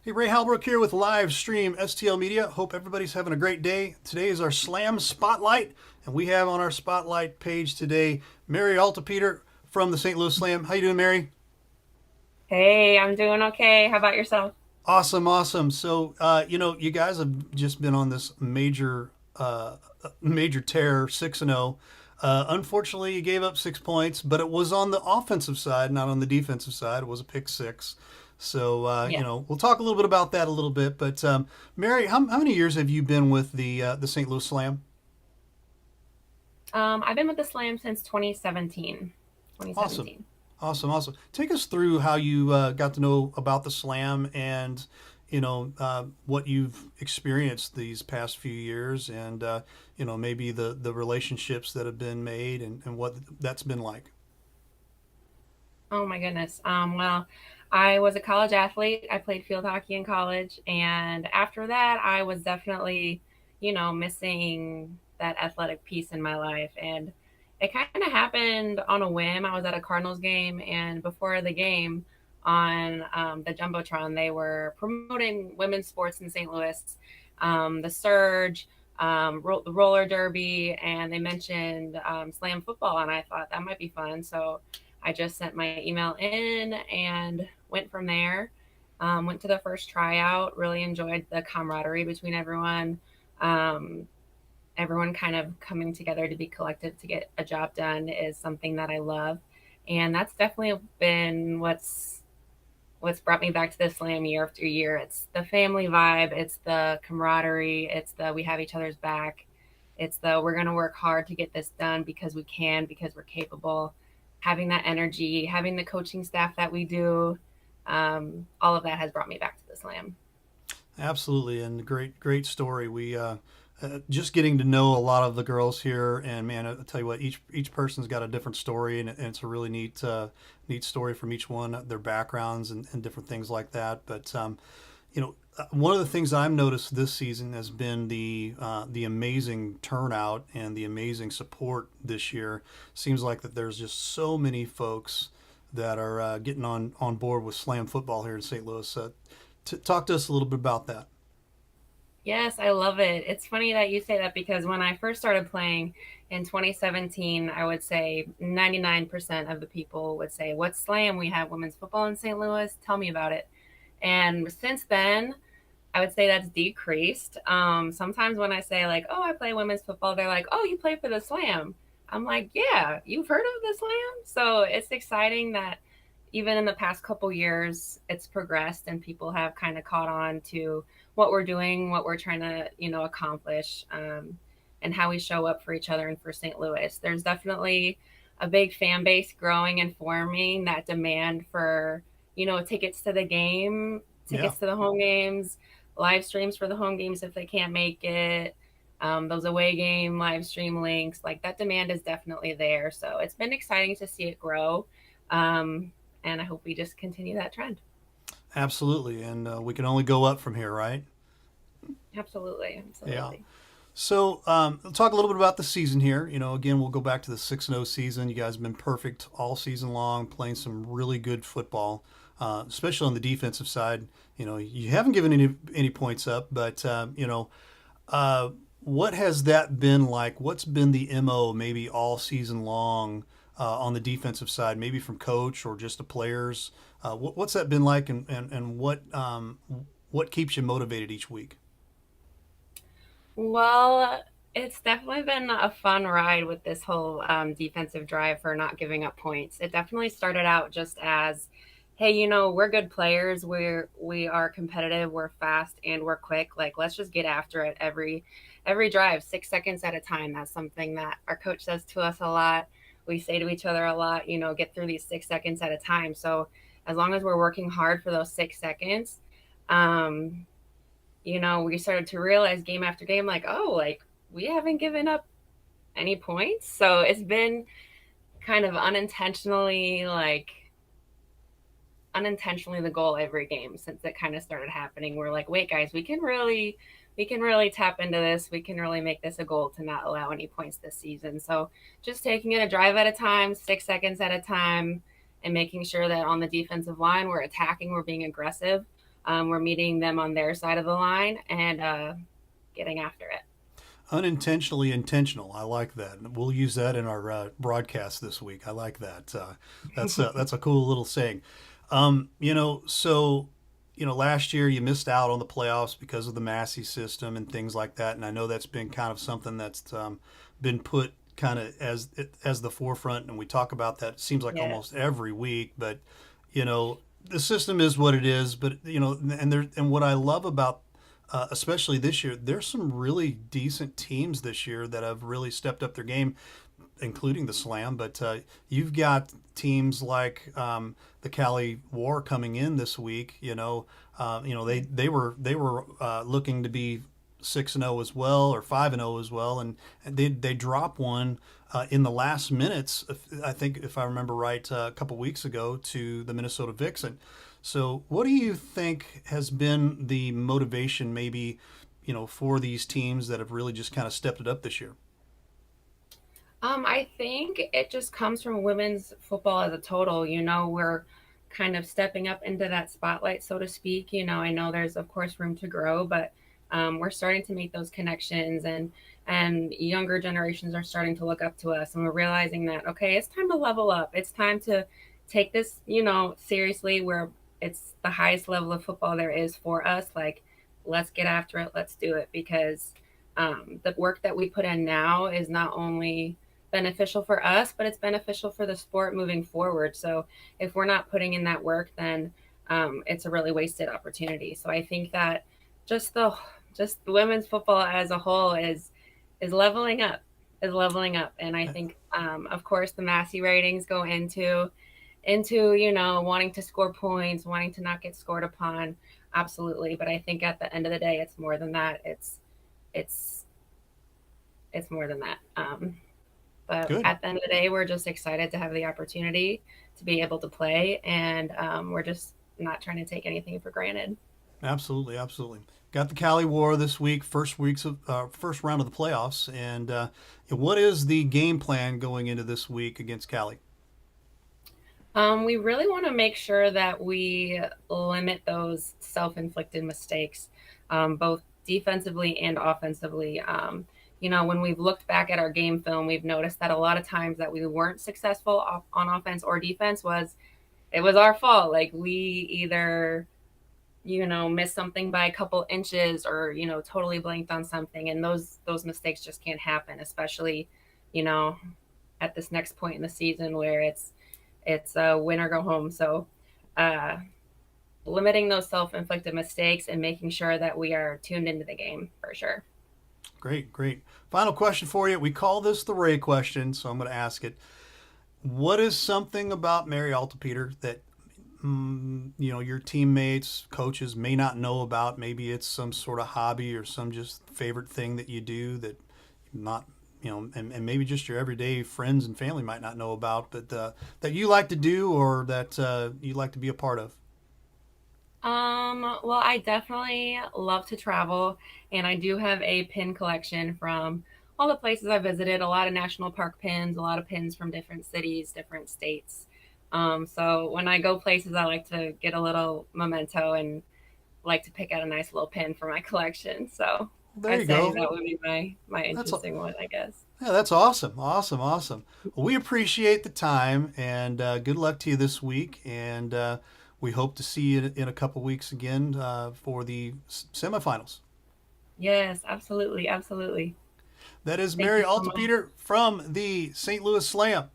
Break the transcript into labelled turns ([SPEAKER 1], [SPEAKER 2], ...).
[SPEAKER 1] Hey, Ray Halbrook here with live stream STL Media. Hope everybody's having a great day. Today is our Slam Spotlight, and we have on our Spotlight page today Mary Altepeter from the St. Louis Slam. How you doing, Mary?
[SPEAKER 2] Hey, I'm doing okay. How about yourself?
[SPEAKER 1] Awesome, awesome. So, you guys have just been on this major tear, 6-0. Unfortunately, you gave up 6 points, but it was on the offensive side, not on the defensive side. It was a pick six. So,
[SPEAKER 2] Yes.
[SPEAKER 1] we'll talk a little bit about that a little bit. But Mary, how many years have you been with the St. Louis Slam?
[SPEAKER 2] I've been with the Slam since 2017.
[SPEAKER 1] Awesome,
[SPEAKER 2] 2017.
[SPEAKER 1] awesome, awesome. Take us through how you got to know about the Slam and what you've experienced these past few years, and maybe the relationships that have been made and what that's been like.
[SPEAKER 2] Oh my goodness. Well, I was a college athlete. I played field hockey in college, and after that, I was definitely, missing that athletic piece in my life. And it kind of happened on a whim. I was at a Cardinals game, and before the game, on the jumbotron, they were promoting women's sports in St. Louis, the Surge. The roller derby, and they mentioned slam football, and I thought that might be fun. So I just sent my email in and went from there. Went to the first tryout, really enjoyed the camaraderie between everyone. Um, Everyone kind of coming together to be collective to get a job done is something that I love. And that's definitely been what's brought me back to the slam year after year. It's the family vibe, it's the camaraderie, it's the we have each other's back. It's the we're going to work hard to get this done because we can, because we're capable. Having that energy, having the coaching staff that we do, all of that has brought me back to the slam.
[SPEAKER 1] Absolutely, and great story. We just getting to know a lot of the girls here, and man, I tell you what, each person's got a different story, and it's a really neat story from each one, their backgrounds and different things like that. But one of the things I've noticed this season has been the amazing turnout and the amazing support this year. Seems like that there's just so many folks that are getting on board with slam football here in St. Louis. Talk to us a little bit about that.
[SPEAKER 2] Yes, I love it. It's funny that you say that because when I first started playing in 2017, I would say 99% of the people would say, "What slam? We have women's football in St. Louis. Tell me about it." And since then, I would say that's decreased. Sometimes when I say like, "Oh, I play women's football," they're like, "Oh, you play for the Slam." I'm like, "Yeah, you've heard of the Slam?" So it's exciting that even in the past couple years, it's progressed and people have kind of caught on to what we're doing, what we're trying to, accomplish, and how we show up for each other and for St. Louis. There's definitely a big fan base growing and forming that demand for, tickets to the game,
[SPEAKER 1] Yeah.
[SPEAKER 2] tickets to the home games, live streams for the home games if they can't make it. Those away game live stream links, like that demand is definitely there. So it's been exciting to see it grow. Um, and I hope we just continue that trend.
[SPEAKER 1] Absolutely, and we can only go up from here, right?
[SPEAKER 2] Absolutely,
[SPEAKER 1] Yeah.
[SPEAKER 2] absolutely.
[SPEAKER 1] So, we'll talk a little bit about the season here. Again, we'll go back to the 6-0 season. You guys have been perfect all season long, playing some really good football, especially on the defensive side. You haven't given any points up, but uh, what has that been like? What's been the MO maybe all season long on the defensive side, maybe from coach or just the players? What's that been like, and what keeps you motivated each week?
[SPEAKER 2] Well, it's definitely been a fun ride with this whole defensive drive for not giving up points. It definitely started out just as, hey, we're good players. We are competitive. We're fast and we're quick. Like let's just get after it every drive, 6 seconds at a time. That's something that our coach says to us a lot. We say to each other a lot. Get through these 6 seconds at a time. So as long as we're working hard for those 6 seconds, um, we started to realize game after game, like, oh, like we haven't given up any points. So it's been kind of unintentionally the goal every game since it kind of started happening. We're like, wait, guys, we can really tap into this. We can really make this a goal to not allow any points this season. So just taking it a drive at a time, 6 seconds at a time, and making sure that on the defensive line we're attacking, we're being aggressive. we're meeting them on their side of the line and getting after it.
[SPEAKER 1] Unintentionally intentional. I like that. We'll use that in our broadcast this week. I like that. That's a cool little saying. So last year you missed out on the playoffs because of the Massey system and things like that, and I know that's been kind of something that's been put kind of as the forefront, and we talk about that. It seems like
[SPEAKER 2] Yeah.
[SPEAKER 1] almost every week, but you know the system is what it is. But and what I love about especially this year, there's some really decent teams this year that have really stepped up their game, including the Slam. But you've got teams like the Cali War coming in this week. They were looking to be 6-0 as well, or 5-0 as well, and they drop one in the last minutes. I think if I remember right, a couple weeks ago to the Minnesota Vixen. So, what do you think has been the motivation, maybe, for these teams that have really just kind of stepped it up this year?
[SPEAKER 2] I think it just comes from women's football as a total. We're kind of stepping up into that spotlight, so to speak. I know there's of course room to grow, but we're starting to make those connections, and younger generations are starting to look up to us, and we're realizing that okay, it's time to level up. It's time to take this, seriously. Where it's the highest level of football there is for us. Like, let's get after it. Let's do it because the work that we put in now is not only beneficial for us, but it's beneficial for the sport moving forward. So if we're not putting in that work, then it's a really wasted opportunity. So I think that just the just women's football as a whole is leveling up, and I think of course the Massey ratings go into wanting to score points, wanting to not get scored upon, absolutely. But I think at the end of the day, it's more than that. It's it's more than that. But
[SPEAKER 1] Good.
[SPEAKER 2] at the end of the day, we're just excited to have the opportunity to be able to play, and we're just not trying to take anything for granted.
[SPEAKER 1] Absolutely, absolutely. Got the Cali War this week, first round of the playoffs, and what is the game plan going into this week against Cali?
[SPEAKER 2] We really want to make sure that we limit those self-inflicted mistakes, both defensively and offensively. When we've looked back at our game film, we've noticed that a lot of times that we weren't successful on offense or defense it was our fault. Like, we either missed something by a couple inches, or totally blanked on something, and those mistakes just can't happen, especially you know at this next point in the season where it's a win or go home. So uh, limiting those self-inflicted mistakes and making sure that we are tuned into the game for sure.
[SPEAKER 1] Great, great. Final question for you. We call this the Ray question, so I'm going to ask it. What is something about Mary Altepeter that your teammates, coaches may not know about? Maybe it's some sort of hobby or some just favorite thing that you do that not and maybe just your everyday friends and family might not know about, but that you like to do or that you like to be a part of.
[SPEAKER 2] Well, I definitely love to travel, and I do have a pin collection from all the places I visited, a lot of national park pins, a lot of pins from different cities, different states. So when I go places, I like to get a little memento and like to pick out a nice little pin for my collection. So
[SPEAKER 1] There
[SPEAKER 2] I'd
[SPEAKER 1] you
[SPEAKER 2] say
[SPEAKER 1] go.
[SPEAKER 2] that would be my
[SPEAKER 1] That's
[SPEAKER 2] interesting one, I guess.
[SPEAKER 1] Yeah, that's awesome, awesome, awesome. Well, we appreciate the time, and good luck to you this week. And we hope to see you in a couple weeks again for the semifinals.
[SPEAKER 2] Yes, absolutely, absolutely.
[SPEAKER 1] That is
[SPEAKER 2] Thank
[SPEAKER 1] Mary
[SPEAKER 2] you so much.
[SPEAKER 1] Altepeter from the St. Louis Slam.